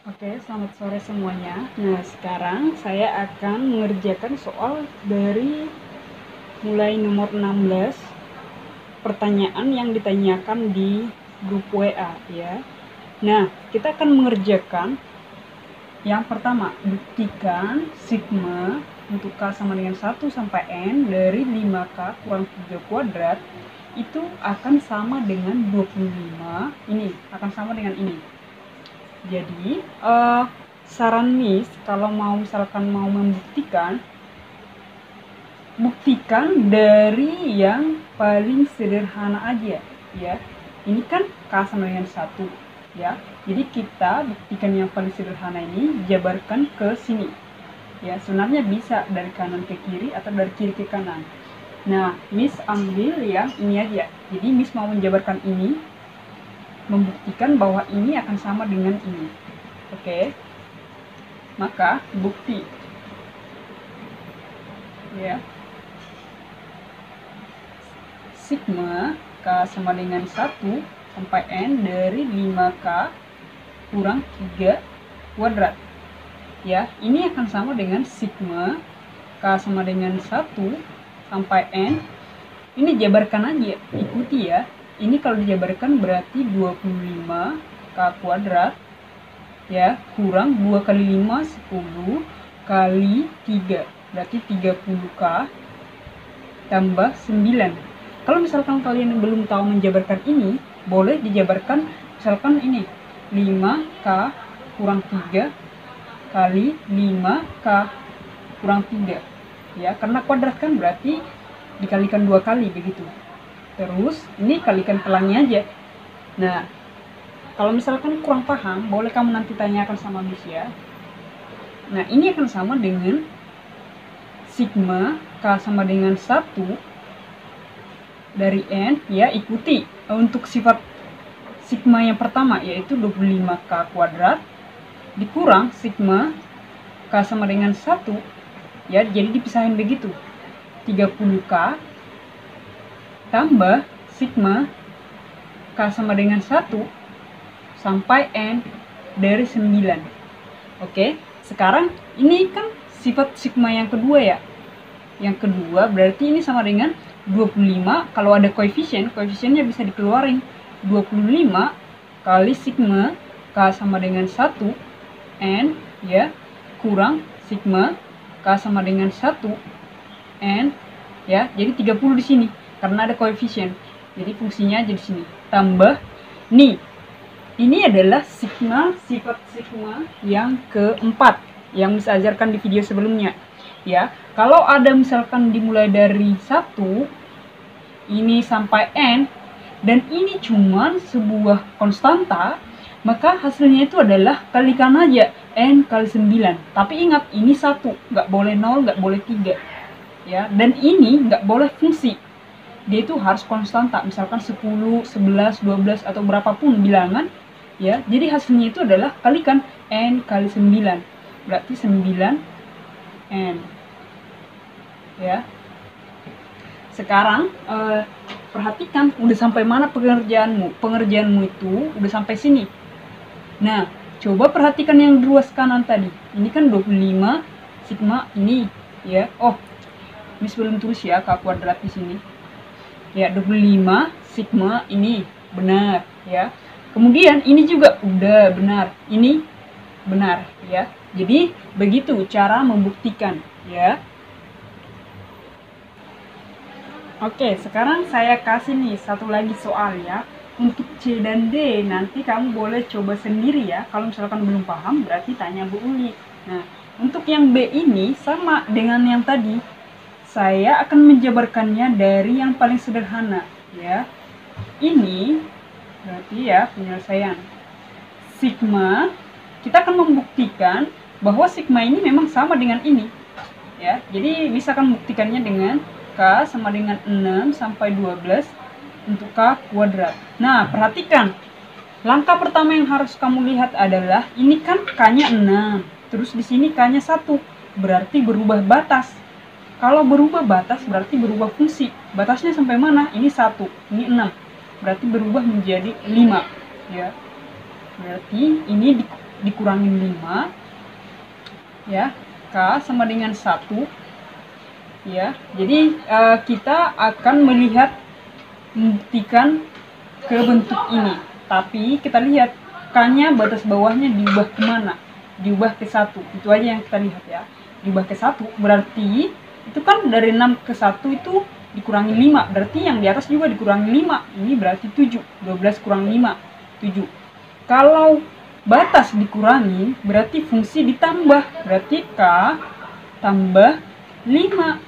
Oke, selamat sore semuanya. Nah, sekarang saya akan mengerjakan soal dari mulai nomor 16, pertanyaan yang ditanyakan di grup WA ya. Nah, kita akan mengerjakan yang pertama, buktikan sigma untuk K sama dengan 1 sampai N dari 5K kurang 3 kuadrat itu akan sama dengan 25. Ini akan sama dengan ini. Jadi, saran Miss kalau misalkan mau membuktikan, buktikan dari yang paling sederhana aja ya. Ini kan K sama dengan 1 ya. Jadi kita buktikan yang paling sederhana ini, jabarkan ke sini. Ya, sebenarnya bisa dari kanan ke kiri atau dari kiri ke kanan. Nah, Miss ambil yang ini aja. Jadi Miss mau menjabarkan ini, membuktikan bahwa ini akan sama dengan ini. Oke. Maka bukti ya. Sigma K sama dengan 1 sampai N dari 5K kurang 3 kuadrat. Ya, ini akan sama dengan sigma K sama dengan 1 sampai N. Ini jabarkan aja, ikuti ya. Ini kalau dijabarkan berarti 25K kuadrat ya, kurang 2 kali 5, 10 kali 3, berarti 30K tambah 9. Kalau misalkan kalian belum tahu menjabarkan ini, boleh dijabarkan misalkan ini 5K kurang 3 kali 5K kurang 3 ya, karena kuadrat kan berarti dikalikan 2 kali begitu. Terus ini kalikan pelangnya aja. Nah, kalau misalkan kurang paham, boleh kamu nanti tanyakan sama Miss ya. Nah, ini akan sama dengan sigma K sama dengan 1 dari N ya, ikuti untuk sifat sigma yang pertama yaitu 25K kuadrat dikurang sigma K sama dengan 1 ya, jadi dipisahin begitu, 30K tambah sigma K sama dengan 1 sampai N dari 9. Oke, sekarang ini kan sifat sigma yang kedua ya. Yang kedua berarti ini sama dengan 25, kalau ada koefisiennya bisa dikeluarin. 25 kali sigma K sama dengan 1 N ya, kurang sigma K sama dengan 1 N ya, jadi 30 di sini karena ada koefisien. Jadi fungsinya aja di sini. Tambah nih. Ini adalah sifat sigma yang keempat yang bisa ajarkan di video sebelumnya. Ya, kalau ada misalkan dimulai dari 1 ini sampai N dan ini cuman sebuah konstanta, maka hasilnya itu adalah kalikan aja N kali 9. Tapi ingat, ini 1, nggak boleh 0, nggak boleh 3 ya, dan ini nggak boleh fungsi, dia itu harus konstanta, misalkan 10, 11, 12 atau berapapun bilangan ya. Jadi hasilnya itu adalah kalikan N kali 9, berarti 9 N ya. Sekarang perhatikan udah sampai mana pengerjaanmu itu udah sampai sini. Nah, coba perhatikan yang di ruas kanan tadi, ini kan 25 sigma ini ya. Oh, Miss belum tulis ya K kuadrat di sini ya. 25 sigma ini benar ya. Kemudian ini juga udah benar, ini benar ya. Jadi begitu cara membuktikan ya. Oke, sekarang saya kasih nih satu lagi soal ya. Untuk C dan D nanti kamu boleh coba sendiri ya. Kalau misalkan belum paham berarti tanya Bu Uli. Nah, untuk yang B ini sama dengan yang tadi. Saya akan menjabarkannya dari yang paling sederhana ya. Ini berarti ya penyelesaian sigma, kita akan membuktikan bahwa sigma ini memang sama dengan ini ya. Jadi bisa akan membuktikannya dengan K sama dengan 6 sampai 12 untuk K kuadrat. Nah, perhatikan langkah pertama yang harus kamu lihat adalah ini kan K-nya 6, terus di sini K-nya 1, berarti berubah batas. Kalau berubah batas berarti berubah fungsi. Batasnya sampai mana? Ini 1, ini 6. Berarti berubah menjadi 5 ya. Berarti ini dikurangin 5, ya, K sama dengan 1, ya. Jadi kita akan membuktikan ke bentuk ini, tapi kita lihat K-nya batas bawahnya diubah kemana? Diubah ke 1, itu aja yang kita lihat ya. Diubah ke 1, berarti itu kan dari 6 ke 1 itu dikurangi 5, berarti yang di atas juga dikurangi 5, ini berarti 7, 12 kurang 5, 7. Kalau batas dikurangi, berarti fungsi ditambah, berarti K tambah 5,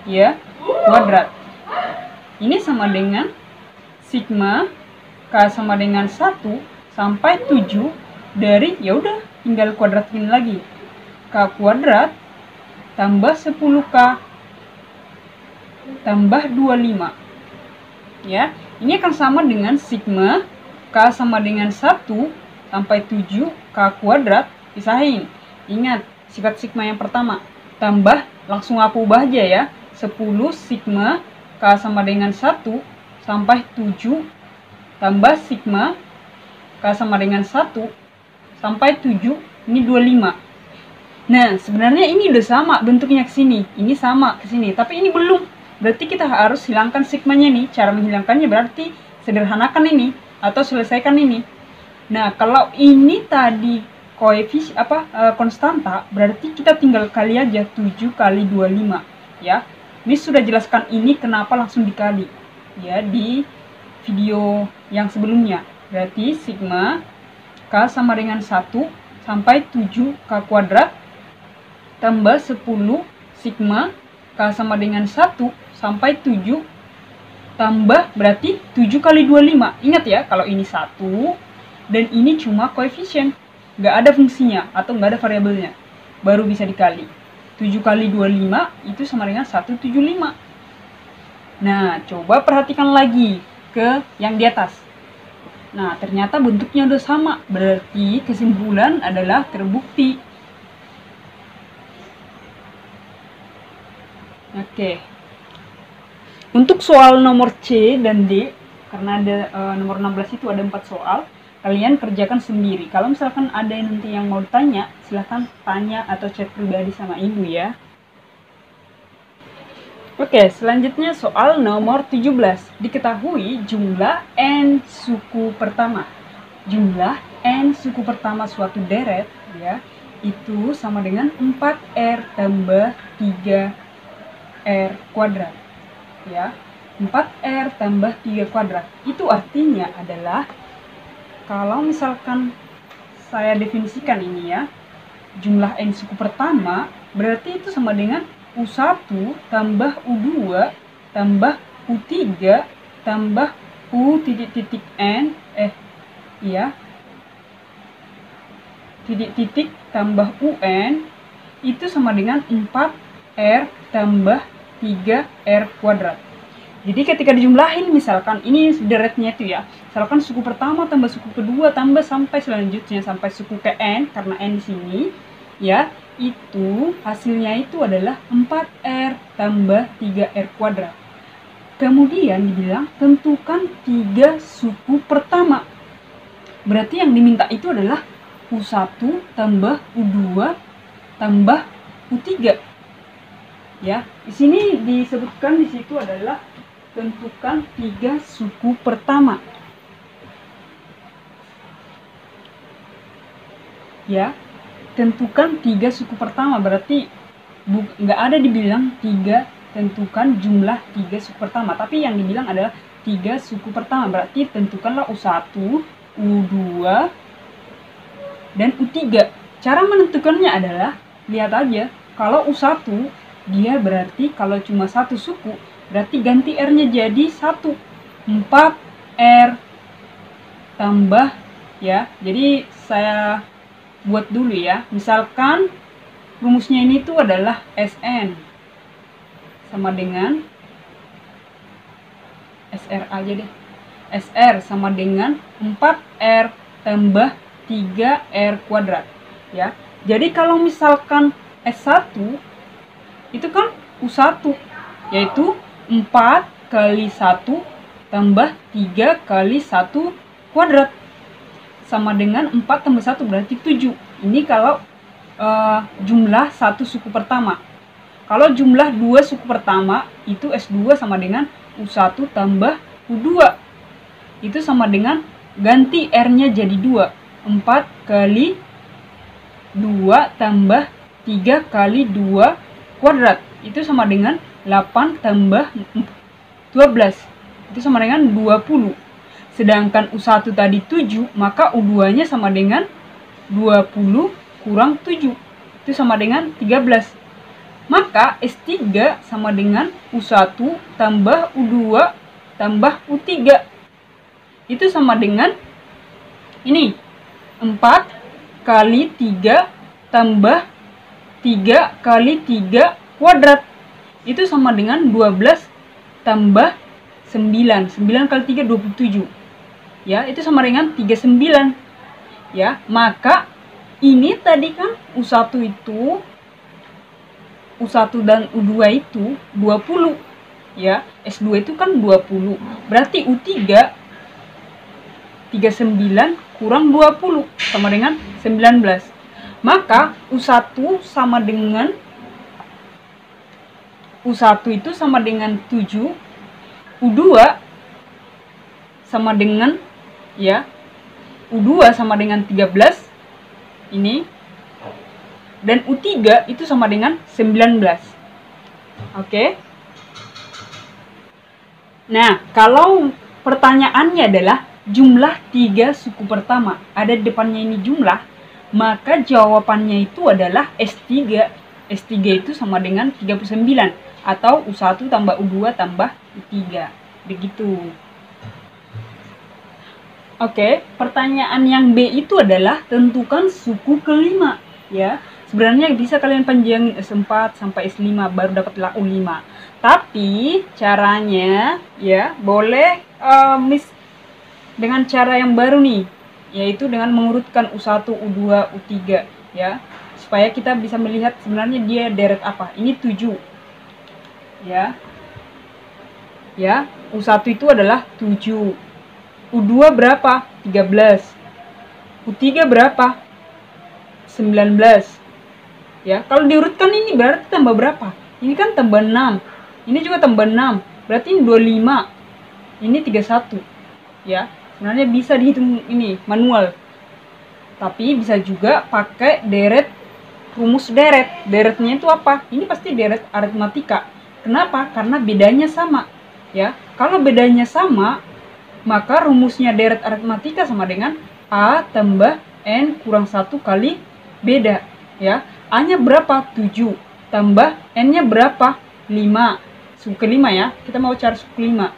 ya, kuadrat. Ini sama dengan sigma K sama dengan 1 sampai 7 dari, ya udah tinggal kuadratin lagi, K kuadrat tambah 10K tambah 25, ya. Ini akan sama dengan sigma K sama dengan 1 sampai 7 K kuadrat, pisahin. Ingat sifat sigma yang pertama, tambah, langsung aku ubah aja ya, 10 sigma K sama dengan 1 sampai 7 tambah sigma K sama dengan 1 sampai 7, ini 25. Nah, sebenarnya ini udah sama bentuknya ke sini, ini sama ke sini, tapi ini belum. Berarti kita harus hilangkan sigmanya nih. Cara menghilangkannya berarti sederhanakan ini atau selesaikan ini. Nah, kalau ini tadi koefisien konstanta, berarti kita tinggal kali aja 7 kali 25, ya. Ini sudah jelaskan ini kenapa langsung dikali, ya, di video yang sebelumnya. Berarti sigma K sama dengan 1 sampai 7 K kuadrat tambah 10 sigma K sama dengan 1 sampai 7 tambah berarti 7 kali 25. Ingat ya, kalau ini 1 dan ini cuma koefisien, nggak ada fungsinya atau nggak ada variabelnya, baru bisa dikali. 7 kali 25 itu sama dengan 175. Nah, coba perhatikan lagi ke yang di atas. Nah, ternyata bentuknya udah sama, berarti kesimpulan adalah terbukti. Oke. Untuk soal nomor C dan D, karena ada nomor 16 itu ada 4 soal, kalian kerjakan sendiri. Kalau misalkan ada yang nanti yang mau tanya, silahkan tanya atau chat pribadi sama ibu ya. Oke, selanjutnya soal nomor 17. Diketahui jumlah n suku pertama. Jumlah n suku pertama suatu deret, ya, itu sama dengan 4R tambah 3R kuadrat. Ya, 4R tambah 3 kuadrat. Itu artinya adalah, kalau misalkan saya definisikan ini ya, jumlah n suku pertama, berarti itu sama dengan U1 tambah U2 tambah U3 tambah U titik-titik N, titik-titik tambah UN, itu sama dengan 4R tambah 3R kuadrat. Jadi ketika dijumlahin, misalkan ini deretnya itu ya, misalkan suku pertama tambah suku kedua tambah sampai selanjutnya sampai suku ke N, karena N di sini, ya, itu hasilnya itu adalah 4R tambah 3R kuadrat. Kemudian dibilang tentukan 3 suku pertama. Berarti yang diminta itu adalah U1 tambah U2 tambah U3. Ya, di sini disebutkan di situ adalah tentukan 3 suku pertama. Ya, tentukan 3 suku pertama, berarti nggak ada dibilang 3, tentukan jumlah 3 suku pertama, tapi yang dibilang adalah 3 suku pertama, berarti tentukanlah U1, U2, dan U3. Cara menentukannya adalah, lihat aja, kalau U1 dia berarti kalau cuma satu suku, berarti ganti R-nya jadi 1, 4R tambah, ya, jadi saya buat dulu ya. Misalkan rumusnya ini tuh adalah Sn sama dengan SR aja deh. SR sama dengan 4R tambah 3R kuadrat, ya. Jadi kalau misalkan S1 itu kan U1, yaitu 4 kali 1 tambah 3 kali 1 kuadrat. sama dengan 4 tambah 1 berarti 7. Ini kalau jumlah satu suku pertama. Kalau jumlah 2 suku pertama, itu S2 sama dengan U1 tambah U2. Itu sama dengan ganti R-nya jadi 2. 4 kali 2 tambah 3 kali 2 kuadrat. Itu sama dengan 8 tambah 12. Itu sama dengan 20. Sedangkan U1 tadi 7, maka U2-nya sama dengan 20 kurang 7. Itu sama dengan 13. Maka S3 sama dengan U1 tambah U2 tambah U3. Itu sama dengan ini, 4 kali 3 tambah 3 kali 3 kuadrat. Itu sama dengan 12 tambah 9. 9 kali 3, 27. Ya, itu sama dengan 39. Ya, maka ini tadi kan U1 dan U2 itu 20. Ya, S2 itu kan 20. Berarti U3 39 kurang 20 sama dengan 19. Maka U1 itu sama dengan 7, U2 sama dengan U2 sama dengan 13 ini, dan U3 itu sama dengan 19. Oke. Nah, kalau pertanyaannya adalah jumlah 3 suku pertama, ada di depannya ini jumlah, maka jawabannya itu adalah S3. S3 itu sama dengan 39, atau U1 tambah U2 tambah U3. Begitu. Oke, pertanyaan yang B itu adalah tentukan suku kelima. Ya, sebenarnya bisa kalian panjangin S4 sampai S5 baru dapatlah U5. Tapi caranya ya boleh dengan cara yang baru nih, yaitu dengan mengurutkan U1, U2, U3 ya, supaya kita bisa melihat sebenarnya dia deret apa. Ini 7. Ya, U1 itu adalah 7. U2 berapa? 13. U3 berapa? 19. Ya, kalau diurutkan ini berarti tambah berapa? Ini kan tambah 6. Ini juga tambah 6. Berarti ini 25. Ini 31. Ya, sebenarnya bisa dihitung ini manual. Tapi bisa juga pakai deret, rumus deret. Deretnya itu apa? Ini pasti deret aritmatika. Kenapa? Karena bedanya sama. Ya, kalau bedanya sama, maka rumusnya deret aritmatika sama dengan A tambah N kurang 1 kali beda. Ya, A-nya berapa? 7. Tambah N-nya berapa? 5. Suku kelima ya. Kita mau cari suku kelima.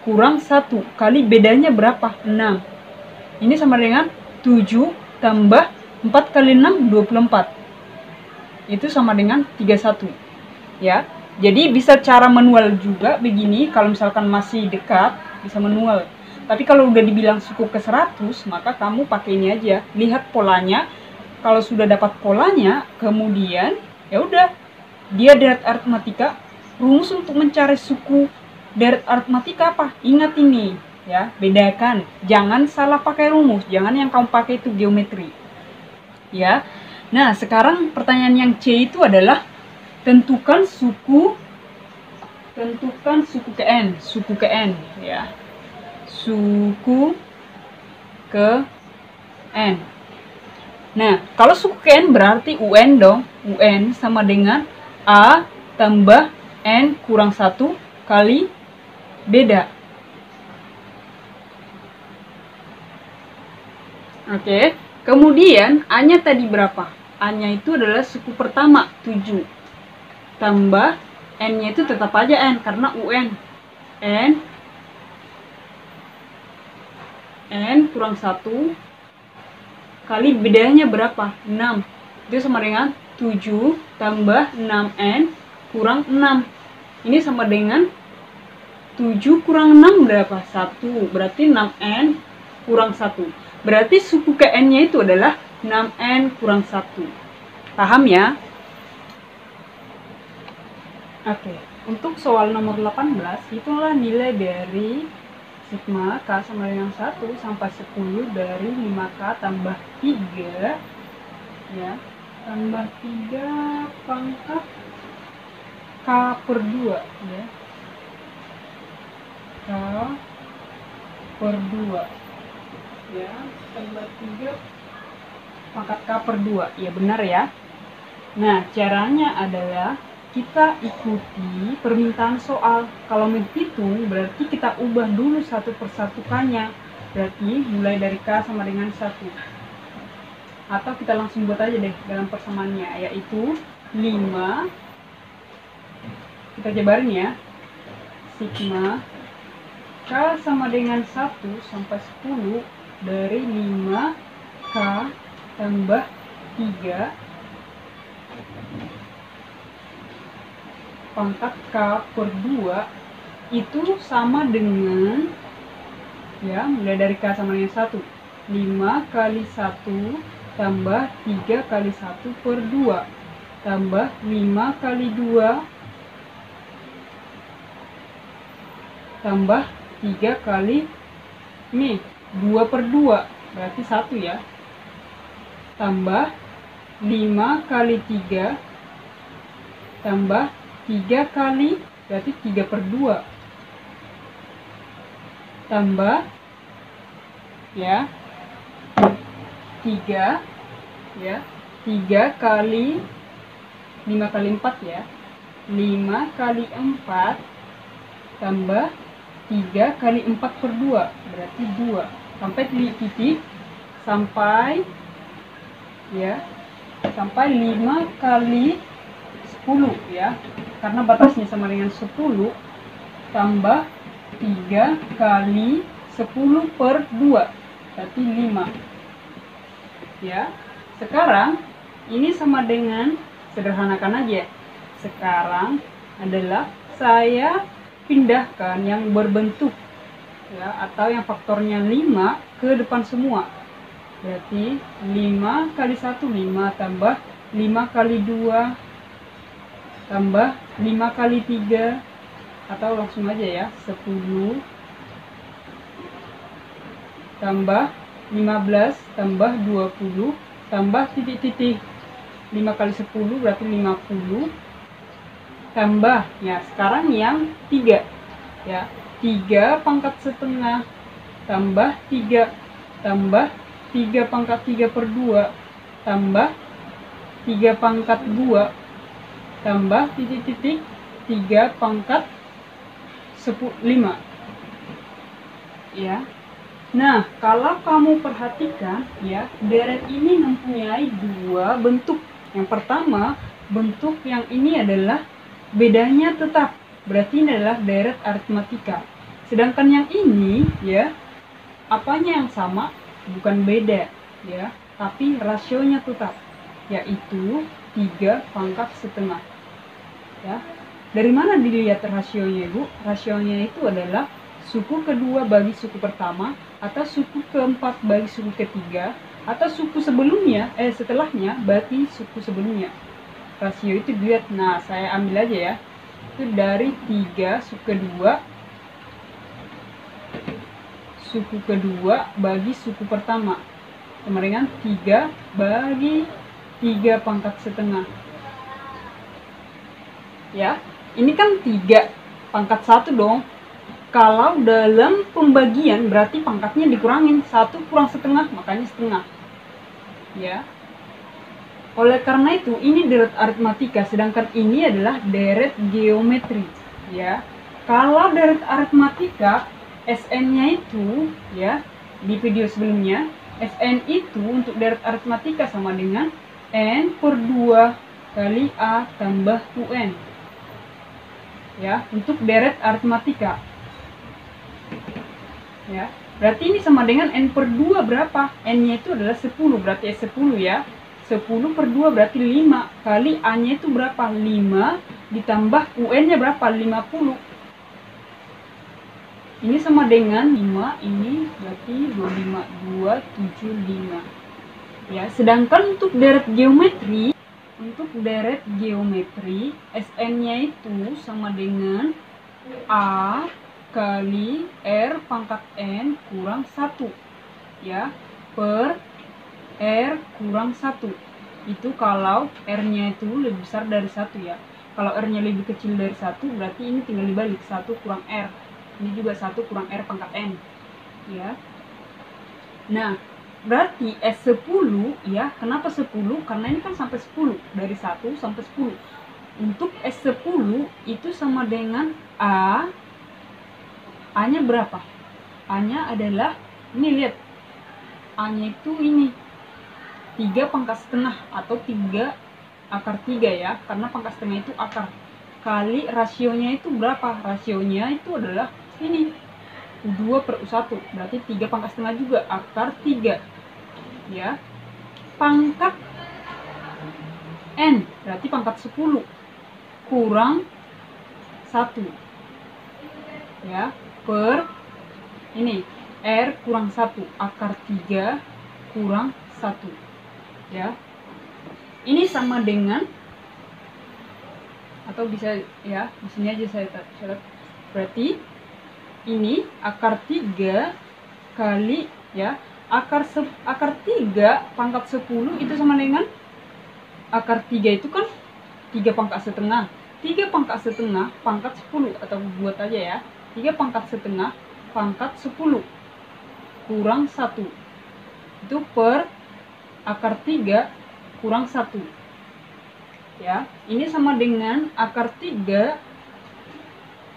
Kurang 1 kali bedanya berapa? 6. Ini sama dengan 7 tambah 4 kali 6, 24. Itu sama dengan 31. Ya. Jadi bisa cara manual juga begini. Kalau misalkan masih dekat, bisa manual. Tapi kalau udah dibilang suku ke 100, maka kamu pakai ini aja. Lihat polanya. Kalau sudah dapat polanya, kemudian ya udah, dia deret aritmatika. Rumus untuk mencari suku deret aritmatika apa? Ingat ini ya, bedakan. Jangan salah pakai rumus. Jangan yang kamu pakai itu geometri. Ya. Nah, sekarang pertanyaan yang C itu adalah tentukan suku ke N. Suku ke N ya. Suku ke N. Nah, kalau suku ke N berarti UN dong. UN sama dengan A tambah N kurang 1 kali beda. Oke. Kemudian A-nya tadi berapa? A-nya itu adalah suku pertama 7. Tambah N-nya itu tetap aja N karena UN. N kurang 1 kali bedanya berapa? 6. Itu sama dengan 7 tambah 6N kurang 6. Ini sama dengan 7 kurang 6 berapa? 1. Berarti 6N kurang 1. Berarti suku ke N-nya itu adalah 6N kurang 1. Paham ya? Oke. Untuk soal nomor 18, itulah nilai dari sigma K sama dengan 1 sampai 10 dari 5K tambah 3 ya, tambah 3 pangkat K per 2 ya, K per 2 ya, tambah 3 pangkat K per 2 ya, benar ya. Nah, caranya adalah kita ikuti permintaan soal. Kalau menghitung berarti kita ubah dulu satu persatu K-nya. Berarti mulai dari K sama dengan 1. Atau kita langsung buat aja deh dalam persamaannya, yaitu 5. Kita jabarin ya. Sigma K sama dengan 1 sampai 10 dari 5K tambah 3 pangkat K per 2 itu sama dengan ya, mulai dari K sama dengan 1, 5 kali 1 tambah 3 kali 1 per 2 tambah 5 kali 2 tambah 3 kali ini 2 per 2 berarti 1 ya, tambah 5 kali 3 tambah 3 kali berarti 3 per 2 tambah ya 3 ya, 3 kali 5 kali 4 ya, 5 kali 4 tambah 3 kali 4 per 2 berarti 2 sampai titik sampai ya, sampai 5 kali 10 ya, karena batasnya sama dengan 10 tambah 3 kali 10 per 2 berarti 5 ya. Sekarang ini sama dengan, sederhanakan aja, sekarang adalah saya pindahkan yang berbentuk ya, atau yang faktornya 5 ke depan semua. Berarti 5 kali 1 5 tambah 5 kali 2 tambah 5 kali 3 atau langsung aja ya, 10 tambah 15 tambah 20 tambah titik-titik 5 kali 10 berarti 50 tambah ya, sekarang yang 3 ya, 3 pangkat setengah tambah 3 tambah 3 pangkat 3 per 2 tambah 3 pangkat 2 tambah titik-titik 3 pangkat 5 ya. Nah, kalau kamu perhatikan ya, deret ini mempunyai dua bentuk. Yang pertama, bentuk yang ini adalah bedanya tetap, berarti ini adalah deret aritmatika. Sedangkan yang ini ya, apanya yang sama? Bukan beda ya, tapi rasionya tetap, yaitu 3 pangkat setengah ya. Dari mana dilihat rasionya, Ibu? Rasionya itu adalah suku kedua bagi suku pertama, atau suku keempat bagi suku ketiga, atau suku sebelumnya setelahnya bagi suku sebelumnya. Rasio itu dilihat. Nah, saya ambil aja ya, itu dari 3 suku kedua bagi suku pertama sama dengan 3 bagi 3 pangkat setengah ya. Ini kan 3 pangkat 1 dong. Kalau dalam pembagian berarti pangkatnya dikurangin, 1 kurang setengah makanya setengah ya. Oleh karena itu ini deret aritmatika, sedangkan ini adalah deret geometri ya. Kalau deret aritmatika SN-nya itu ya, di video sebelumnya SN itu untuk deret aritmatika sama dengan N per 2 kali A tambah UN ya, untuk deret aritmatika ya. Berarti ini sama dengan N per 2 berapa? N-nya itu adalah 10, berarti 10 ya. 10 per 2 berarti 5 kali A-nya itu berapa? 5 ditambah UN-nya berapa? 50. Ini sama dengan 5, ini berarti 25, 275 ya. Sedangkan untuk deret geometri SN-nya itu sama dengan A kali R pangkat N kurang 1 ya, per R kurang 1. Itu kalau R-nya itu lebih besar dari 1 ya. Kalau R-nya lebih kecil dari 1 berarti ini tinggal dibalik, 1 kurang R. Ini juga 1 kurang R pangkat N ya. Nah, berarti S10 ya, kenapa 10? Karena ini kan sampai 10, dari 1 sampai 10. Untuk S10 itu sama dengan A-nya berapa? A-nya adalah, ini lihat, A-nya itu ini 3 pangkat setengah atau 3 akar 3 ya, karena pangkat setengah itu akar. Kali rasionya itu berapa? Rasionya itu adalah ini, U2 per U1, berarti 3 pangkat setengah juga, akar 3 ya. Pangkat N berarti pangkat 10 kurang 1 ya, per ini R kurang 1, akar 3 kurang 1 ya. Ini sama dengan, atau bisa ya, di sini aja saya catat, berarti ini akar 3 kali ya, akar 3 pangkat 10 itu sama dengan akar 3 itu kan 3 pangkat setengah. 3 pangkat setengah pangkat 10, atau buat aja ya, 3 pangkat setengah pangkat 10 kurang 1 itu per akar 3 kurang 1 ya. Ini sama dengan akar 3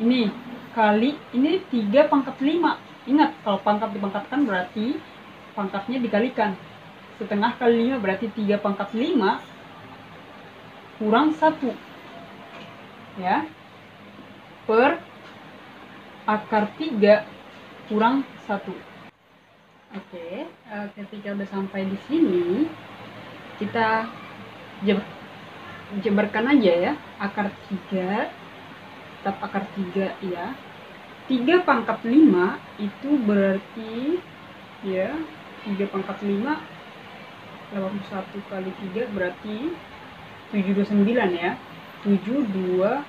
ini kali ini 3 pangkat 5. Ingat, kalau pangkat dipangkatkan berarti pangkatnya dikalikan. Setengah kali 5 berarti 3 pangkat 5 kurang 1 ya, per akar 3 kurang 1. Oke, ketika udah sampai di sini kita jebarkan aja ya, akar 3 tetap akar 3 ya. 3 pangkat 5 itu berarti ya, 3 pangkat 5 81 kali 3 berarti 729 ya, 729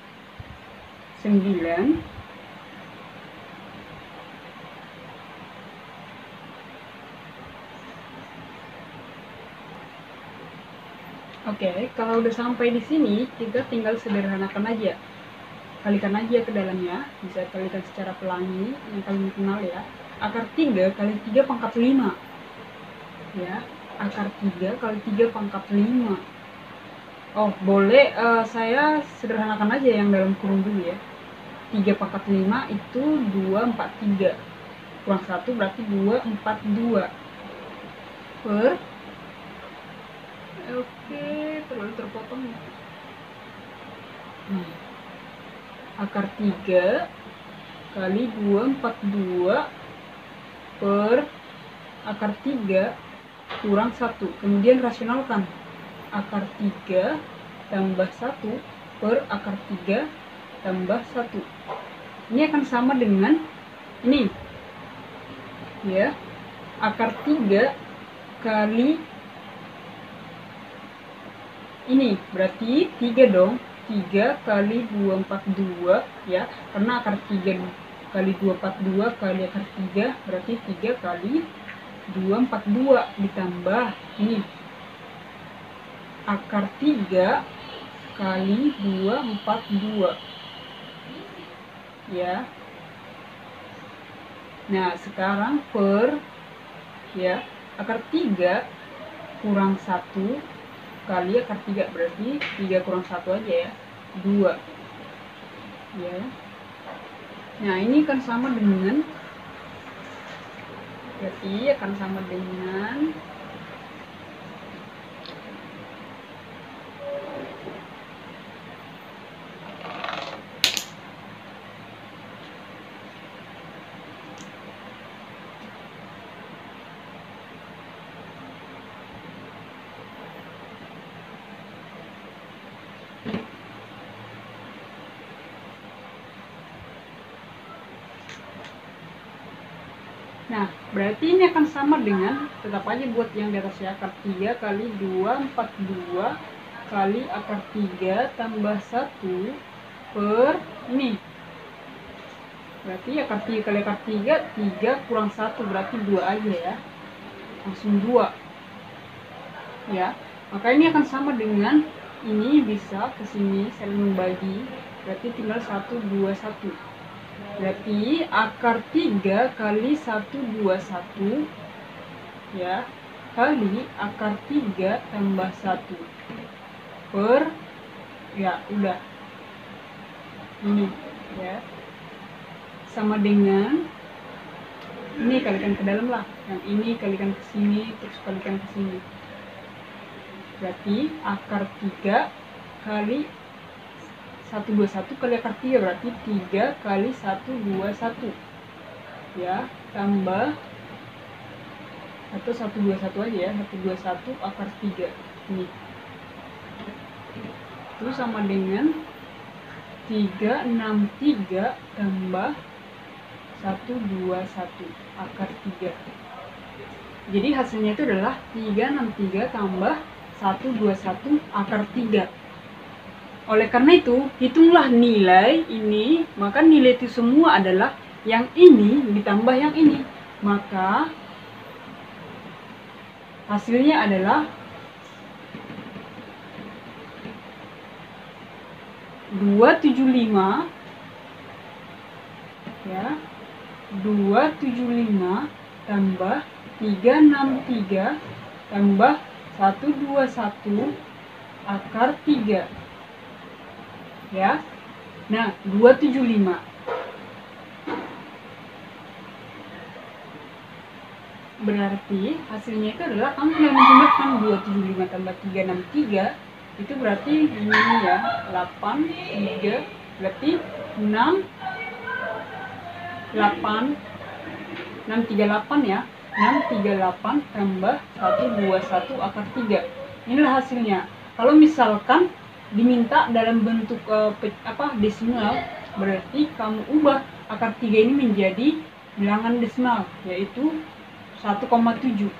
Oke, kalau udah sampai di sini kita tinggal sederhanakan aja, kalikan aja ke dalamnya, bisa kalikan secara pelangi yang kalian kenal ya. Akar 3 kali 3 pangkat 5 ya, akar 3 kali 3 pangkat 5. Oh, boleh saya sederhanakan aja yang dalam kurung dulu ya. 3 pangkat 5 itu 243 kurang 1 berarti 242 per, oke, terlalu terpotong ya. Akar 3 kali 242 per akar 3 kurang 1. Kemudian rasionalkan. Akar 3 tambah 1 per akar 3 tambah 1. Ini akan sama dengan ini ya, akar 3 kali ini berarti 3 dong, 3 kali 242 ya, karena akar 3 kali 242 kali akar 3 berarti 3 kali 242 ditambah ini akar 3 kali 242 ya. Nah, sekarang per ya, akar 3 kurang 1 kali akar 3 berarti 3 kurang 1 aja ya, 2 ya. Nah, ini akan sama dengan, berarti akan sama dengan nah, berarti ini akan sama dengan, tetap aja buat yang di atas ya, akar 3 kali 242 kali akar 3 tambah 1 per ini Berarti akar 3 kali akar 3, 3 kurang 1 berarti 2 aja ya. Langsung 2. Ya. Maka ini akan sama dengan ini bisa ke sini saling membagi. Berarti tinggal 1 2 1. Berarti akar 3 kali 1 2 1 ya kali akar 3 tambah 1 per ya udah ini ya sama dengan ini kalikan ke dalam lah, yang ini kalikan ke sini terus kalikan ke sini. Berarti akar 3 kali 121 kali akar 3 berarti 3 kali 121 ya tambah atau 121 aja ya, 121 akar 3 ini itu sama dengan 363 tambah 121 akar 3. Jadi hasilnya itu adalah 363 tambah 121 akar 3. Oleh karena itu, hitunglah nilai ini, maka nilai itu semua adalah yang ini ditambah yang ini. Maka hasilnya adalah 275 ya. 275 tambah 363 tambah 121 akar 3 ya. Nah, 275 berarti hasilnya itu adalah kamu tinggal menjumlahkan 275 tambah 363 itu berarti ini ya 83 berarti 638 ya, 638 tambah 121 akar 3. Inilah hasilnya. Kalau misalkan diminta dalam bentuk desimal, berarti kamu ubah akar 3 ini menjadi bilangan desimal, yaitu 1,7.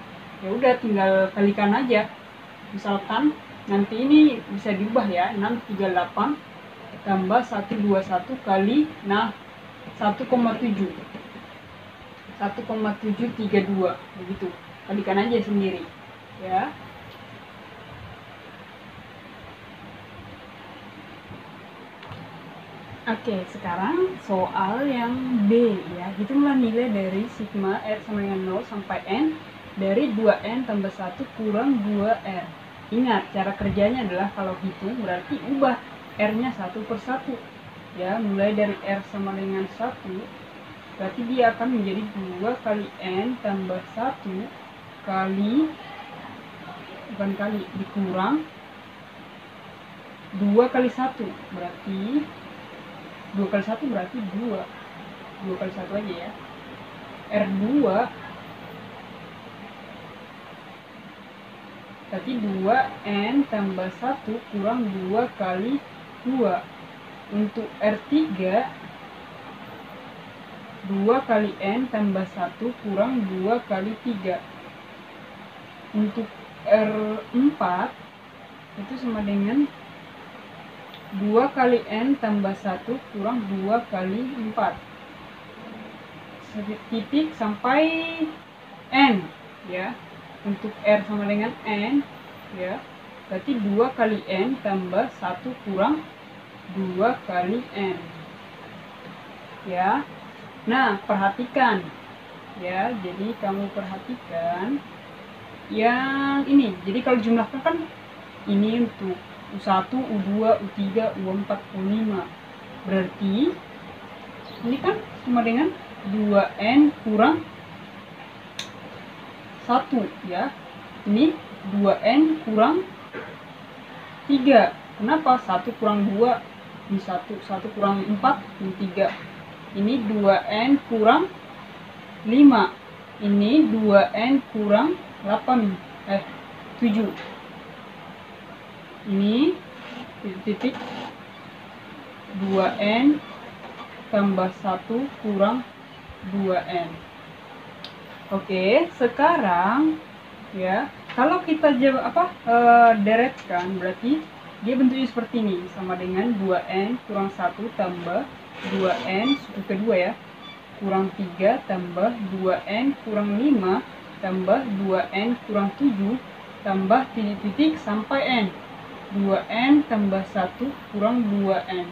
Ya udah tinggal kalikan aja. Misalkan nanti ini bisa diubah ya, 638 tambah 121 kali 1,7. 1,732 begitu. Kalikan aja sendiri ya. Oke, sekarang soal yang B ya. Hitunglah nilai dari sigma R sama dengan 0 sampai N dari 2N tambah 1 kurang 2R. Ingat, cara kerjanya adalah kalau hitung berarti ubah R-nya 1 per 1. Ya, mulai dari R sama dengan 1, berarti dia akan menjadi 2 kali N tambah 1 kali, bukan kali, dikurang 2 kali 1, berarti 2 kali 1 berarti 2. 2 kali 1 aja ya. R2 berarti 2N tambah 1 kurang 2 kali 2. Untuk R3 2 kali N tambah 1 kurang 2 kali 3. Untuk R4 itu sama dengan 2 kali N tambah 1 kurang 2 kali 4. Titik sampai N ya. Untuk R sama dengan N ya. Berarti 2 kali N tambah 1 kurang 2 kali N. Ya. Nah, perhatikan ya. Jadi kamu perhatikan yang ini. Jadi kalau jumlahkan kan ini untuk U1, U2, U3, U4, U5. Berarti ini kan sama dengan 2N kurang 1 ya. Ini 2N kurang 3. Kenapa? 1 kurang 2 ini 1, 1 kurang 4 ini 3. Ini 2N kurang 5. Ini 2N kurang 7. Ini titik 2N tambah 1 kurang 2N. Oke, sekarang ya, kalau kita deretkan berarti dia bentuknya seperti ini, sama dengan 2N kurang 1 tambah 2N suku kedua ya, kurang 3 tambah 2N kurang 5 tambah 2N kurang 7 tambah titik-titik sampai N. 2N tambah 1 kurang 2N.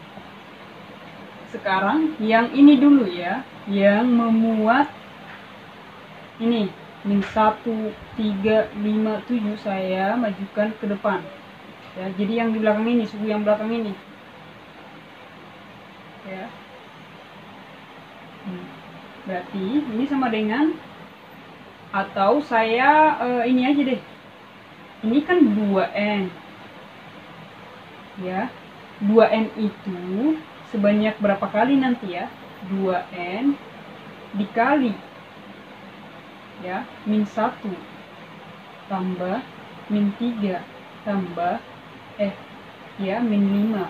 Sekarang yang ini dulu ya, yang memuat ini min 1, 3, 5, 7 saya majukan ke depan ya. Jadi yang di belakang ini, suku yang belakang ini ya. Berarti ini sama dengan, atau saya ini aja deh, ini kan 2N ya. 2N itu sebanyak berapa kali nanti ya? 2N dikali ya min 1 tambah min 3 tambah ya min 5,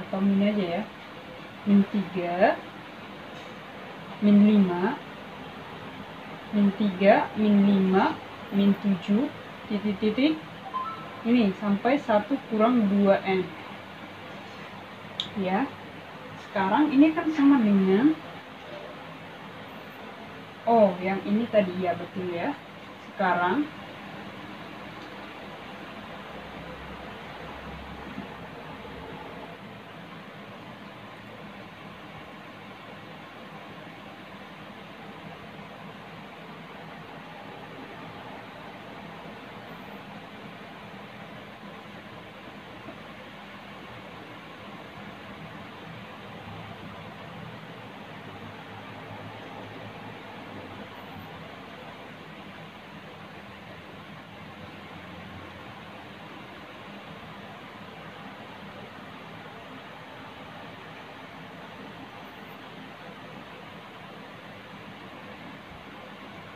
atau min aja ya, min 3 min 5 min 3 min 5 min 7 titik-titik ini sampai 1 kurang 2N ya. Sekarang ini kan sama dengan, oh yang ini tadi ya, betul ya. Sekarang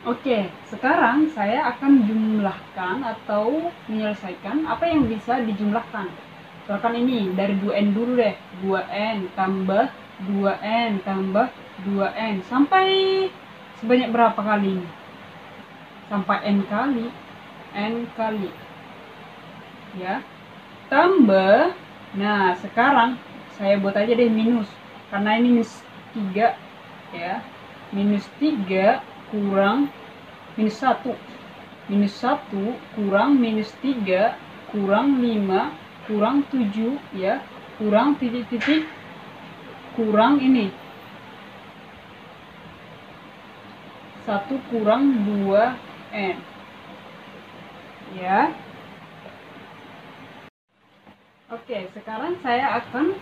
oke, sekarang saya akan jumlahkan atau menyelesaikan apa yang bisa dijumlahkan. Misalkan ini dari 2N dulu deh, 2N tambah 2N tambah 2N sampai sebanyak berapa kali ini? Sampai N kali ya. Tambah, nah sekarang saya buat aja deh minus, karena ini minus 3 ya. Minus 3 kurang minus 1 kurang minus 3 kurang 5 kurang 7 ya, kurang titik-titik kurang ini 1 kurang 2N ya. Oke, sekarang saya akan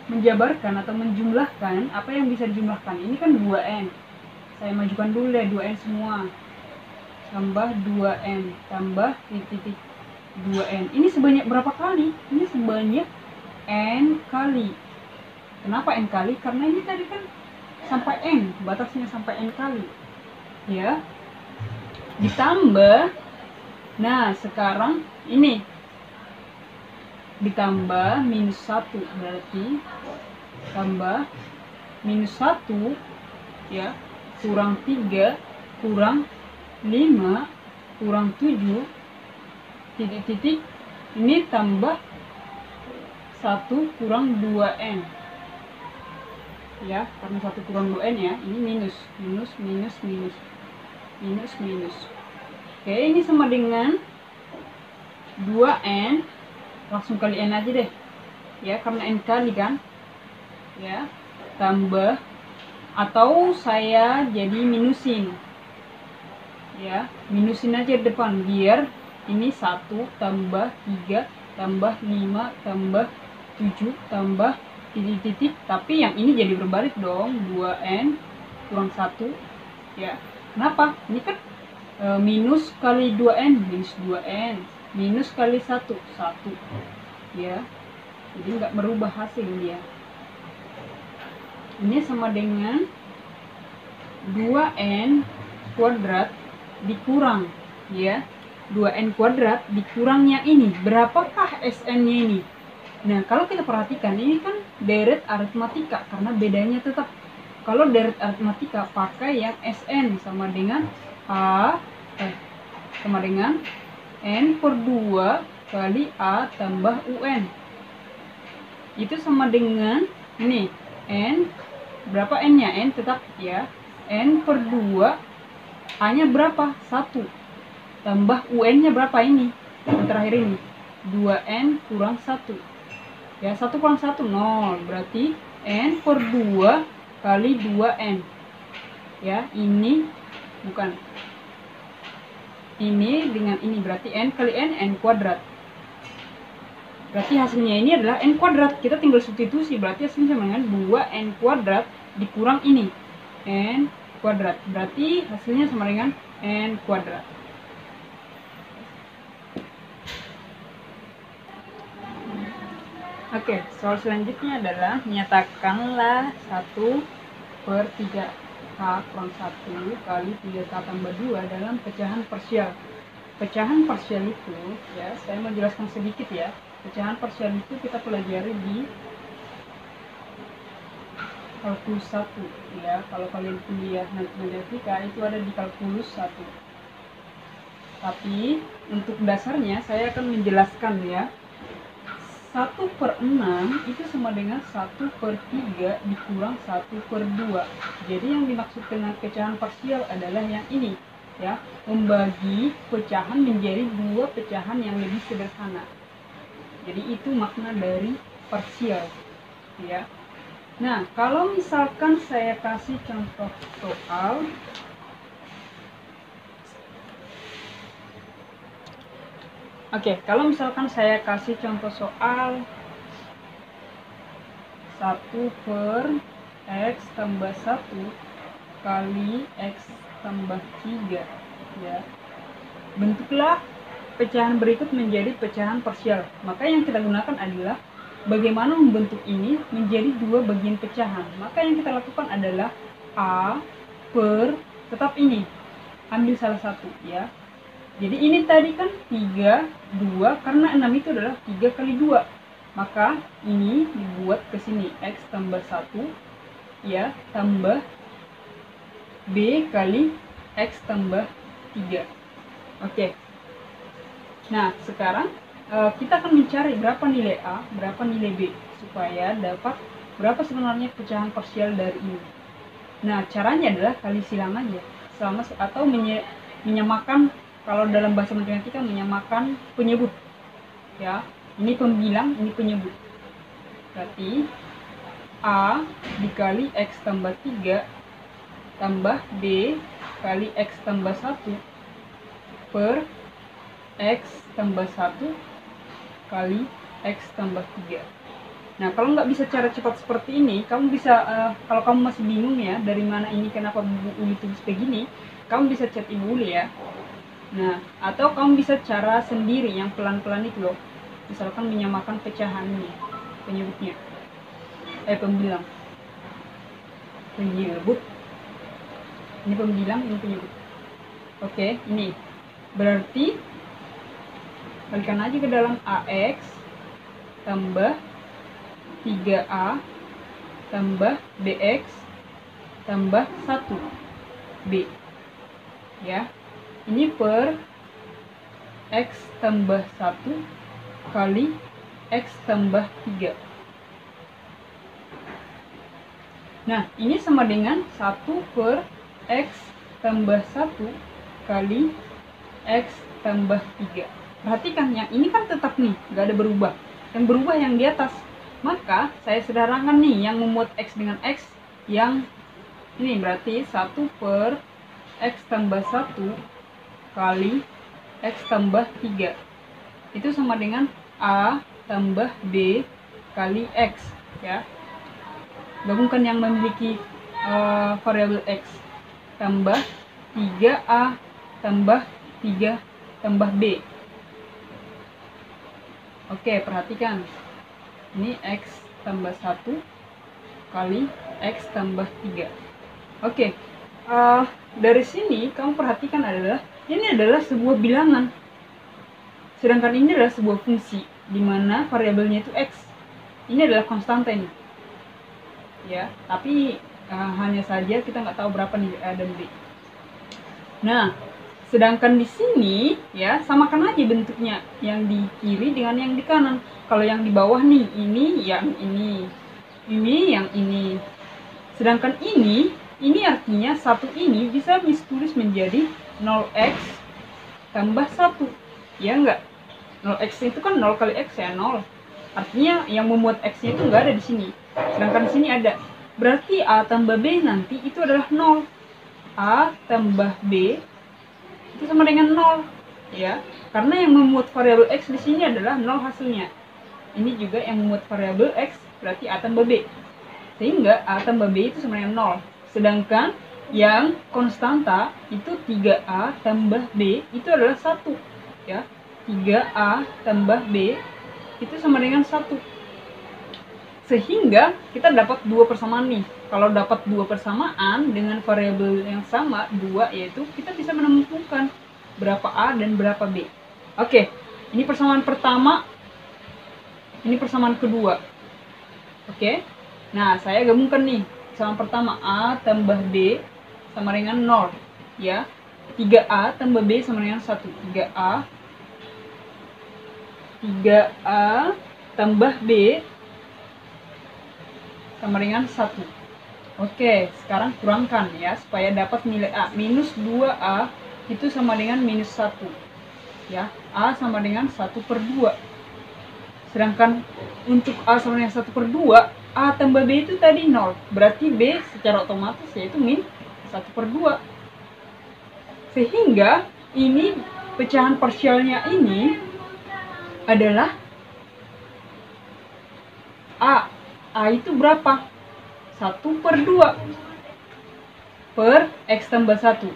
menjabarkan atau menjumlahkan apa yang bisa dijumlahkan. Ini kan 2N, saya majukan dulu deh 2N semua, tambah 2N tambah titik 2N. Ini sebanyak berapa kali? Ini sebanyak N kali. Kenapa N kali? Karena ini tadi kan sampai N, batasnya sampai N kali ya. Ditambah, nah sekarang ini ditambah minus 1, berarti tambah minus 1 ya, kurang 3 kurang 5 kurang 7 titik-titik ini tambah 1 kurang 2N ya, karena 1 kurang 2N ya, ini minus minus minus minus minus minus. Oke, ini sama dengan 2N, langsung kali N aja deh ya, karena N kali kan ya, tambah, atau saya jadi minusin ya, minusin aja depan biar ini 1 tambah 3 tambah 5 tambah 7 tambah titik-titik, tapi yang ini jadi berbalik dong, 2N kurang 1 ya. Kenapa? Ini kan minus kali 2N, minus 2N, minus kali 1 ya, jadi nggak merubah hasil dia. Ini sama dengan 2N kuadrat dikurang ya, 2N kuadrat dikurangnya ini, berapakah SN-nya ini? Nah, kalau kita perhatikan ini kan deret aritmatika, karena bedanya tetap, kalau deret aritmatika pakai yang SN sama dengan sama dengan N per 2 kali A tambah UN. Itu sama dengan ini N, berapa N-nya? N tetap ya. N per 2, A-nya berapa? 1. Tambah UN-nya berapa ini? Yang terakhir ini. 2N kurang 1. Ya, 1 kurang 1, 0. Berarti N per 2 kali 2N. Ya, ini bukan. Ini dengan ini. Berarti N kali N, N kuadrat. Berarti hasilnya ini adalah N kuadrat. Kita tinggal substitusi. Berarti hasilnya sama dengan 2N kuadrat dikurang ini. N kuadrat. Berarti hasilnya sama dengan N kuadrat. Oke, soal selanjutnya adalah nyatakanlah 1/3K kurang 1 kali 3K tambah 2 dalam pecahan parsial. Pecahan parsial itu, ya, saya mau jelaskan sedikit ya. Pecahan parsial itu kita pelajari di kalkulus 1 ya. Kalau kalian kuliah matematika itu ada di kalkulus 1. Tapi untuk dasarnya saya akan menjelaskan ya. 1/6 itu sama dengan 1/3 dikurang 1/2. Jadi yang dimaksud dengan pecahan parsial adalah yang ini ya, membagi pecahan menjadi dua pecahan yang lebih sederhana. Jadi itu makna dari parsial ya. Nah, kalau misalkan saya kasih contoh soal kalau misalkan saya kasih contoh soal 1/x tambah 1 kali x tambah 3 ya. Bentuklah pecahan berikut menjadi pecahan parsial. Maka yang kita gunakan adalah bagaimana membentuk ini menjadi dua bagian pecahan. Maka yang kita lakukan adalah A per, tetap ini, ambil salah satu ya. Jadi ini tadi kan 3, 2, karena 6 itu adalah 3 kali 2. Maka ini dibuat ke sini, X tambah 1, ya, tambah B kali X tambah 3. Oke. Nah, sekarang kita akan mencari berapa nilai A, berapa nilai B, supaya dapat berapa sebenarnya pecahan parsial dari ini. Nah, caranya adalah kali silang aja, atau menyamakan. Kalau dalam bahasa matematika menyamakan penyebut ya, ini pembilang, ini penyebut. Berarti A dikali X tambah 3 tambah B kali X tambah 1 per X tambah 1 kali X tambah 3. Nah, kalau nggak bisa cara cepat seperti ini, kamu bisa, kalau kamu masih bingung ya dari mana ini, kenapa Bu Uli tulis begini, kamu bisa chat Ibu Uli ya. Nah, atau kamu bisa cara sendiri yang pelan-pelan itu loh. Misalkan menyamakan pecahan ini, penyebutnya. Pembilang. Penyebut. Ini pembilang, ini penyebut. Oke, ini. Berarti balikan aja ke dalam AX tambah 3A tambah BX tambah 1B. Ya. Ini per X tambah 1 kali X tambah 3. Nah, ini sama dengan 1 per X tambah 1 kali X tambah 3. Perhatikan, yang ini kan tetap nih, nggak ada berubah. Yang berubah yang di atas. Maka, saya sederhanakan nih, yang memuat X dengan X, yang ini berarti 1 per X tambah 1 kali X tambah 3. Itu sama dengan A tambah B kali X ya. Gabungkan yang memiliki variabel X. Tambah 3A tambah 3 tambah B. Oke, perhatikan. Ini X tambah 1 kali X tambah 3. Oke, dari sini kamu perhatikan adalah ini adalah sebuah bilangan, sedangkan ini adalah sebuah fungsi di mana variabelnya itu X. Ini adalah konstanta ini ya, tapi hanya saja kita nggak tahu berapa nih A dan B. Nah, sedangkan di sini ya, samakan aja bentuknya yang di kiri dengan yang di kanan. Kalau yang di bawah nih, ini yang ini, ini yang ini. Sedangkan ini artinya satu ini bisa ditulis menjadi 0x tambah 1. Ya enggak? 0x itu kan 0 kali x ya, 0. Artinya yang memuat x-nya itu enggak ada di sini. Sedangkan di sini ada. Berarti A tambah B nanti itu adalah 0. A tambah B itu sama dengan 0. Ya, karena yang memuat variabel x di sini adalah 0 hasilnya. Ini juga yang memuat variabel x, berarti A tambah B. Sehingga A tambah B itu sama dengan 0. Sedangkan yang konstanta itu 3A tambah B itu adalah 1. Ya, 3A tambah B itu sama dengan 1. Sehingga kita dapat dua persamaan nih. Kalau dapat dua persamaan dengan variabel yang sama, 2, yaitu kita bisa menemukan berapa A dan berapa B. Oke, ini persamaan pertama, ini persamaan kedua. Oke, nah saya gabungkan nih. Persamaan pertama, A tambah B sama dengan 0. Ya, 3A tambah B sama dengan 1. 3A tambah B sama dengan 1. Oke, sekarang kurangkan ya, supaya dapat nilai A. Minus 2A itu sama dengan minus 1. Ya, A sama dengan 1/2. Sedangkan untuk A sama dengan 1/2, A tambah B itu tadi 0. Berarti B secara otomatis yaitu min 1/2. Sehingga ini pecahan parsialnya ini adalah A. A itu berapa? 1/2 per X tambah 1.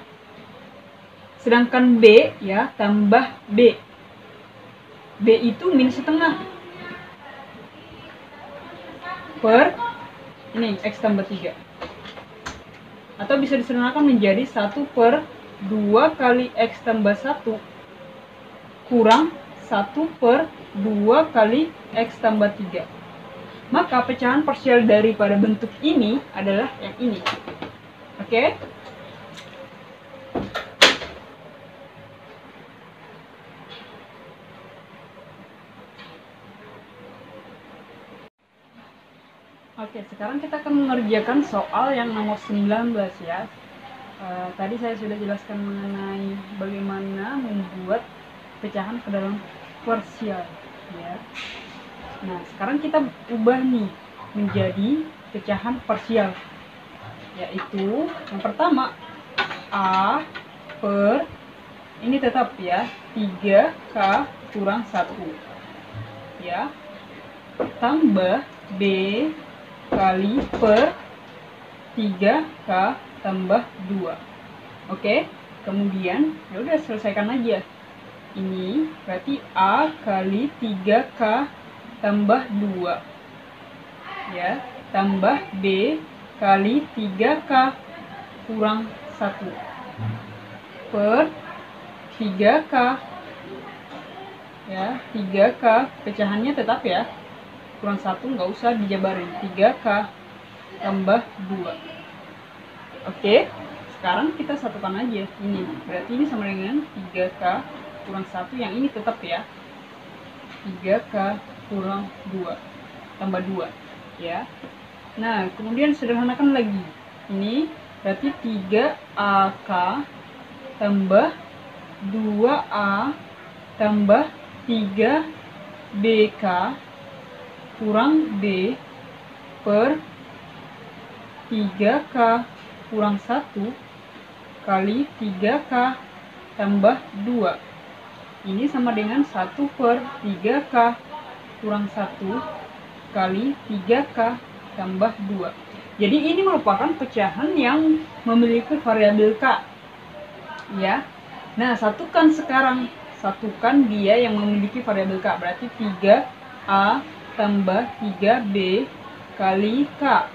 Sedangkan B ya, tambah B. B itu min setengah per ini X tambah 3. Atau bisa disederhanakan menjadi 1/2 kali X tambah 1 kurang 1/2 kali X tambah 3. Maka pecahan parsial daripada bentuk ini adalah yang ini. Oke? Oke, sekarang kita akan mengerjakan soal yang nomor 19 ya. Tadi saya sudah jelaskan mengenai bagaimana membuat pecahan ke dalam parsial ya. Nah, sekarang kita ubah nih menjadi pecahan parsial, yaitu yang pertama A per ini tetap ya 3K kurang 1 ya, tambah B kali per 3K tambah 2. Oke, kemudian ya udah selesaikan aja. Ini berarti A kali 3K tambah 2 ya, tambah B kali 3K kurang 1 per 3K ya, 3K pecahannya tetap ya, kurang 1 nggak usah dijabarin, 3K tambah 2. Oke, sekarang kita satukan aja ini, berarti ini sama dengan 3K kurang 1, yang ini tetap ya, 3K kurang 2 tambah 2 ya. Nah, kemudian sederhanakan lagi, ini berarti 3AK tambah 2A tambah 3BK kurang B per 3K kurang 1 kali 3K tambah 2. Ini sama dengan 1/3K kurang 1 kali 3K tambah 2. Jadi ini merupakan pecahan yang memiliki variabel K ya. Nah, satukan sekarang, satukan dia yang memiliki variabel K, berarti 3A tambah 3B kali K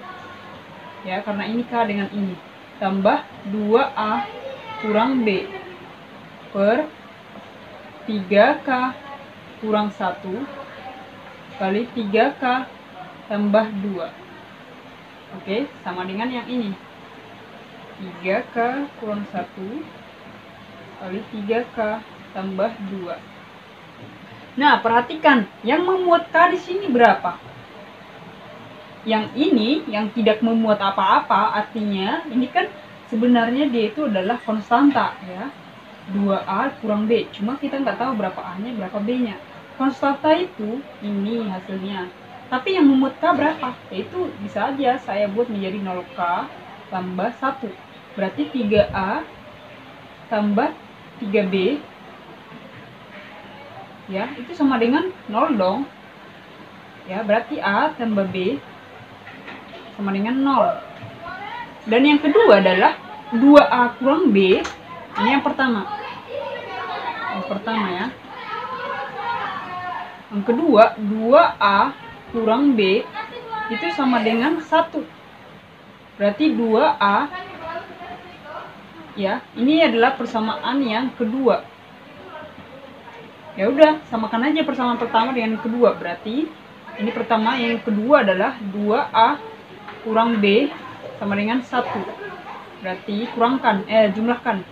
ya, karena ini K dengan ini, tambah 2A kurang B per 3K kurang 1 kali 3K tambah 2. Oke, sama dengan yang ini, 3K kurang 1 kali 3K tambah 2. Nah, perhatikan yang memuat K di sini berapa? yang ini yang tidak memuat apa-apa, artinya ini kan sebenarnya dia itu adalah konstanta ya, 2A kurang B, cuma kita nggak tahu berapa A-nya berapa B-nya. Konstanta itu ini hasilnya, tapi yang memuat K berapa? Yaitu bisa aja saya buat menjadi 0K tambah 1, berarti 3A tambah 3B ya, itu sama dengan 0 dong ya, berarti A tambah B sama dengan 0. Dan yang kedua adalah 2A kurang B, ini yang pertama ya. Yang kedua, 2A kurang B itu sama dengan 1, berarti 2A ya, ini adalah persamaan yang kedua. Ya udah, samakan aja persamaan pertama dengan yang kedua, berarti ini pertama, yang kedua adalah 2A kurang B sama dengan 1, berarti jumlahkan,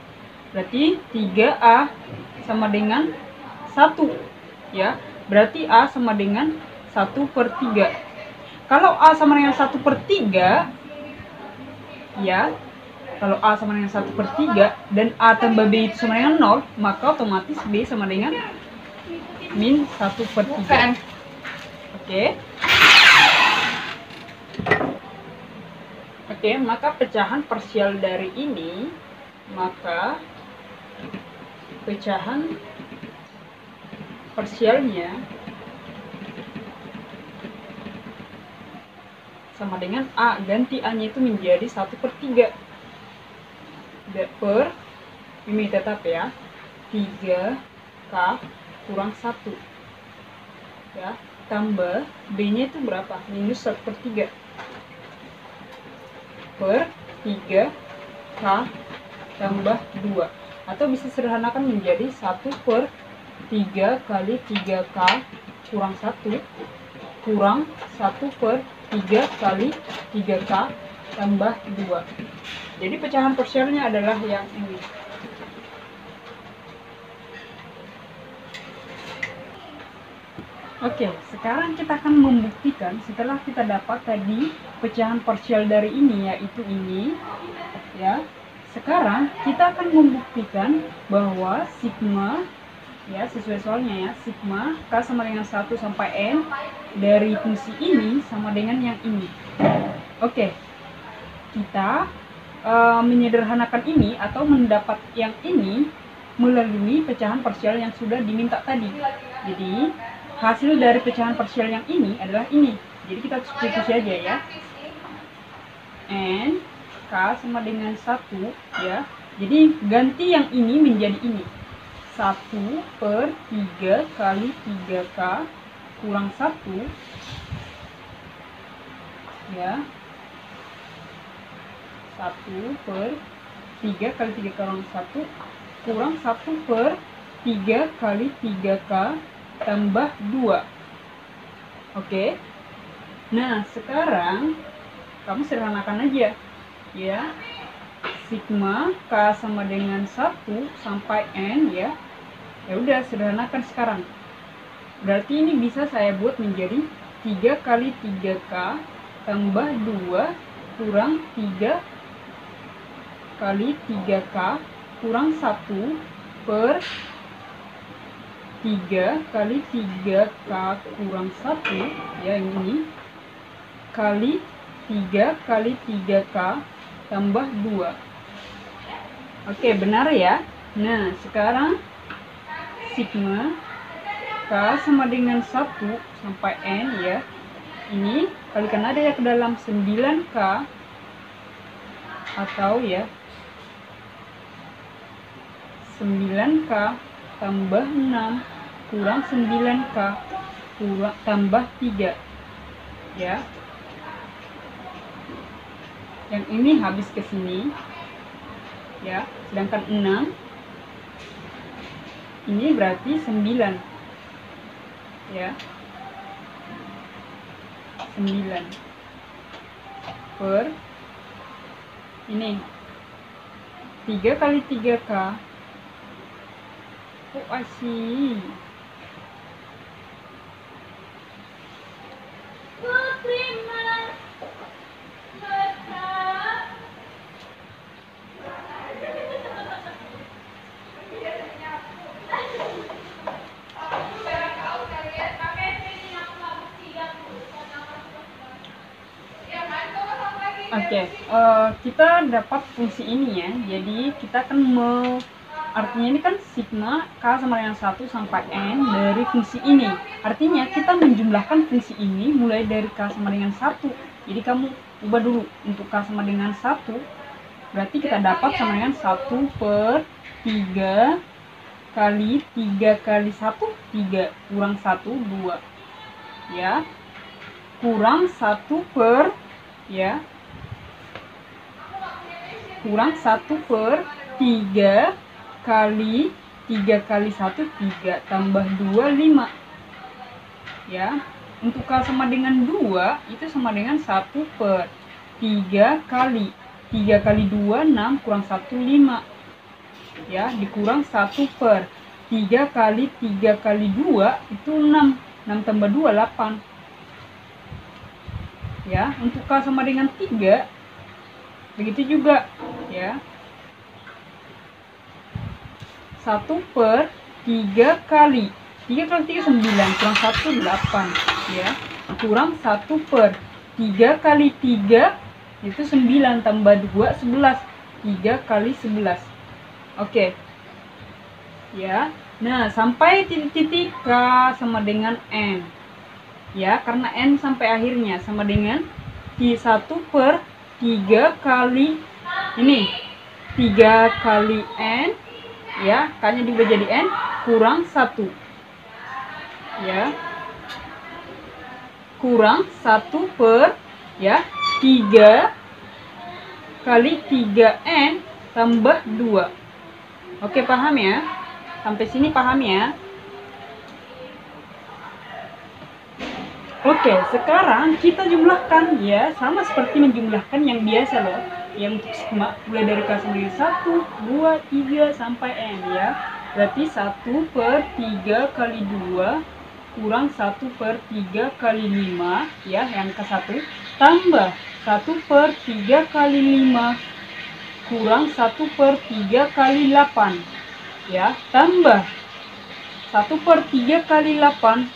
berarti 3A sama dengan 1 ya, berarti A sama dengan 1/3. Kalau A sama dengan 1/3 ya, kalau A sama dengan 1/3 dan A tambah B itu sama dengan 0, maka otomatis B sama dengan min 1/3. Oke, maka pecahan parsial dari ini, maka pecahan parsialnya sama dengan A, ganti A-nya itu menjadi 1/3 per, ini tetap ya, 3K kurang 1 ya, tambah B-nya itu berapa? Minus 1/3 per 3K tambah 2, atau bisa sederhanakan menjadi 1/3 kali 3K kurang 1 kurang 1/3 kali 3K tambah 2. Jadi pecahan parsialnya adalah yang ini. Oke, sekarang kita akan membuktikan setelah kita dapat tadi pecahan parsial dari ini, yaitu ini ya. Sekarang kita akan membuktikan bahwa sigma ya, sesuai soalnya ya, sigma K sama dengan 1 sampai N dari fungsi ini sama dengan yang ini. Oke, kita menyederhanakan ini atau mendapat yang ini melalui pecahan parsial yang sudah diminta tadi. Jadi hasil dari pecahan parsial yang ini adalah ini. Jadi kita substitusi aja ya. N K sama dengan 1 ya. Jadi ganti yang ini menjadi ini. 1/3 kali 3K kurang 1 ya. 1/3 kali 3K kurang 1 kurang 1/3 kali 3K tambah 2. Oke. Nah, sekarang kamu sederhanakan aja ya. Sigma K sama dengan 1 sampai N ya. Ya udah, sederhanakan sekarang. Berarti ini bisa saya buat menjadi 3 kali 3K tambah 2 kurang 3 kali 3K kurang 1 per 3 kali 3K kurang 1 ya, yang ini kali 3 kali 3K tambah 2. Oke, benar ya. Nah, sekarang sigma K sama dengan 1 sampai N ya. Ini kalikan aja ya ke dalam 9K atau ya 9K tambah 6 kurang 9K kurang tambah 3 ya. Yang ini habis ke sini ya, sedangkan 6 ini berarti 9 ya, 9 per ini 3 kali 3K. Oh, I see. Oke, kita dapat fungsi ini ya. Jadi kita akan artinya ini kan sigma K sama dengan 1 sampai N dari fungsi ini. Artinya kita menjumlahkan fungsi ini mulai dari K sama dengan 1. Jadi kamu ubah dulu untuk K sama dengan 1. Berarti kita dapat sama dengan 1 per 3 kali 3 kali 1, 3 kurang 1, 2. Ya. Kurang 1 per ya. Kurang 1 per 3 kali 3 kali 1, 3 tambah 2, 5 ya. Untuk K sama dengan 2 itu sama dengan 1 per 3 kali 3 kali 2, 6 kurang 1, 5 ya, dikurang 1 per 3 kali 3 kali 2 itu 6 tambah 2, 8 ya. Untuk K sama dengan 3 begitu juga ya, 1 per 3 kali 3 kali 3, 9 kurang 1, 8 ya, kurang 1 per 3 kali 3 itu 9 tambah 2, 11, 3 kali 11. Oke ya. Nah, sampai titik-titik K sama dengan N ya, karena N sampai akhirnya sama dengan 1 per 3 kali ini 3 kali N ya, K-nya diubah jadi N kurang 1 ya, kurang 1 per ya 3 kali 3N tambah 2. Oke, paham ya? Sampai sini paham ya? Oke, sekarang kita jumlahkan ya, sama seperti menjumlahkan yang biasa loh. Yang untuk sigma mulai dari K sama dengan 1, 2, 3 sampai N ya. Berarti 1 per 3 kali 2 kurang 1 per 3 kali 5 ya, yang ke 1 tambah 1 per 3 kali 5 kurang 1 per 3 kali 8 ya, tambah 1 per 3 kali 8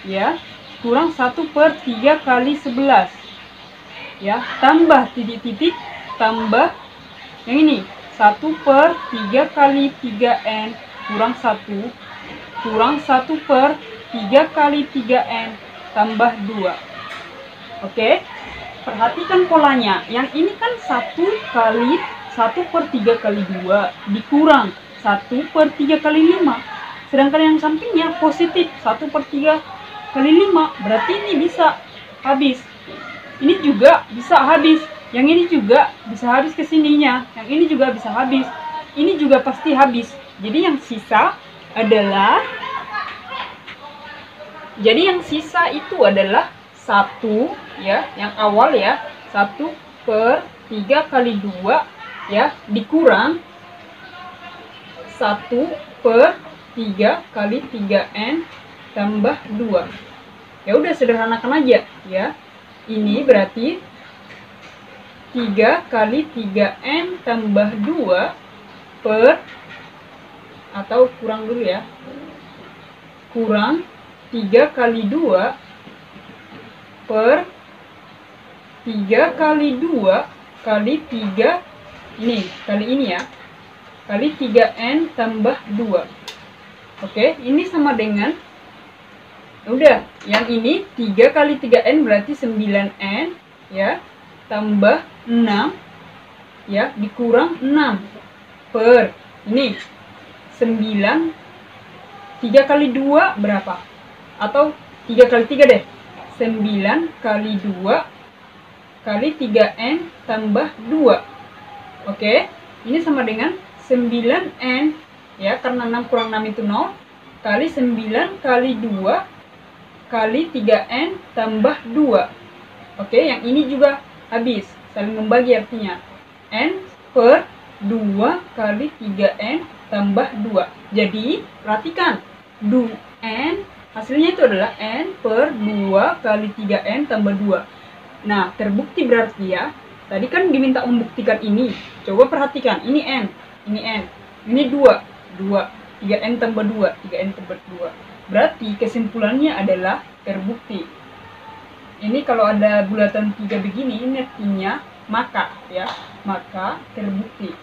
ya, kurang 1 per 3 kali 11 ya, tambah titik-titik, tambah yang ini 1 per 3 kali 3N kurang 1 kurang 1 per 3 kali 3N tambah 2. Oke, perhatikan polanya. Yang ini kan 1 kali 1 per 3 kali 2 dikurang 1 per 3 kali 5. Sedangkan yang sampingnya positif 1 per 3 kali 5. Berarti ini bisa habis. Ini juga bisa habis. Yang ini juga bisa habis ke sininya. Yang ini juga bisa habis. Ini juga pasti habis. Jadi yang sisa adalah itu adalah 1 ya, yang awal ya, 1 per 3 kali 2 ya, dikurang 1 per 3 kali 3N tambah 2. Ya udah, sederhanakan aja ya. Ini berarti 3 kali 3N tambah 2 per, atau kurang dulu ya, kurang 3 kali 2 per 3 kali 2 kali 3 ini, kali ini ya, kali 3N tambah 2. Oke, ini sama dengan, udah, yang ini 3 kali 3N berarti 9N ya, tambah 6 ya, dikurang 6 per ini 9, 3 kali 2 berapa? Atau 3 kali 3 deh, 9 kali 2 kali 3N tambah 2. Oke, ini sama dengan 9N ya, karena 6 kurang 6 itu 0, kali 9 kali 2 kali 3N tambah 2. Oke, yang ini juga habis, saling membagi artinya. N per 2 kali 3N tambah 2. Jadi, perhatikan, N hasilnya itu adalah N per 2 kali 3N tambah 2. Nah, terbukti berarti ya. Tadi kan diminta membuktikan ini. Coba perhatikan, ini N, ini 2, 3N tambah 2, 3N tambah 2. Berarti kesimpulannya adalah terbukti. Ini kalau ada bulatan 3 begini, ini artinya maka ya, maka terbukti.